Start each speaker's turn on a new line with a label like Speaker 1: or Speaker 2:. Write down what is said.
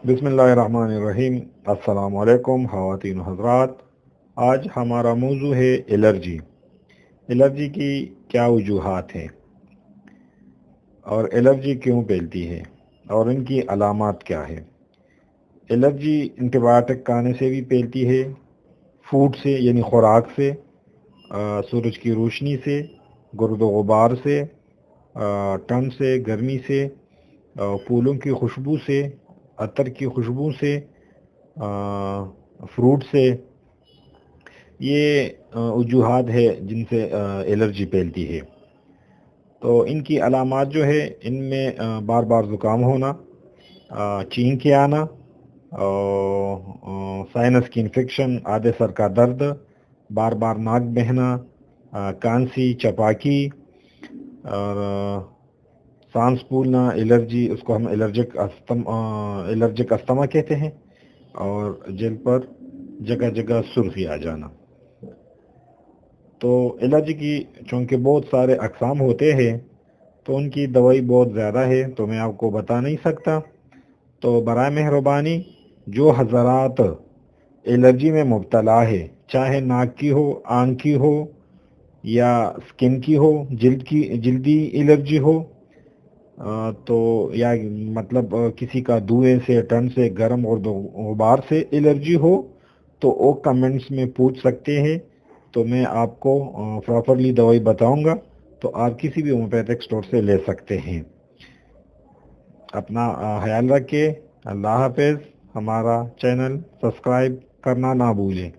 Speaker 1: बिस्मिल्लाहिर्रहमानिर्रहीम। अस्सलाम वालेकुम ख़वातीन हज़रात। आज हमारा मौजू है एलर्जी। एलर्जी की क्या वजूहात हैं और एलर्जी क्यों फैलती है और इनकी अलामात क्या है। एलर्जी एंटीबायोटिक खाने से भी फैलती है, फूड से यानी खुराक से, सूरज की रोशनी से, गर्द गुबार से, ठंड से, गर्मी से, फूलों की खुशबू से, अतर की खुशबू से, फ्रूट से। ये वजूहात है जिनसे एलर्जी फैलती है। तो इनकी अलामात जो है, इनमें बार बार ज़ुकाम होना, छींक के आना, साइनस की इन्फेक्शन, आधे सर का दर्द, बार बार नाक बहना, कांसी, चपाकी और सांस फूलना, एलर्जी, उसको हम एलर्जिक अस्थमा कहते हैं, और जेल पर जगह जगह सुर्खी आ जाना। तो एलर्जी की चूँकि बहुत सारे अक़साम होते हैं तो उनकी दवाई बहुत ज़्यादा है, तो मैं आपको बता नहीं सकता। तो बराए मेहरबानी जो हज़रात एलर्जी में मुब्तला है, चाहे नाक की हो, आँख की हो या स्किन की हो, जल्दी एलर्जी हो, तो या मतलब किसी का धुएं से, ठंड से, गर्म और गुबार से एलर्जी हो, तो वो कमेंट्स में पूछ सकते हैं। तो मैं आपको प्रॉपरली दवाई बताऊंगा, तो आप किसी भी होम्योपैथिक स्टोर से ले सकते हैं। अपना ख्याल रखिए। अल्लाह हाफ़िज़। हमारा चैनल सब्सक्राइब करना ना भूलें।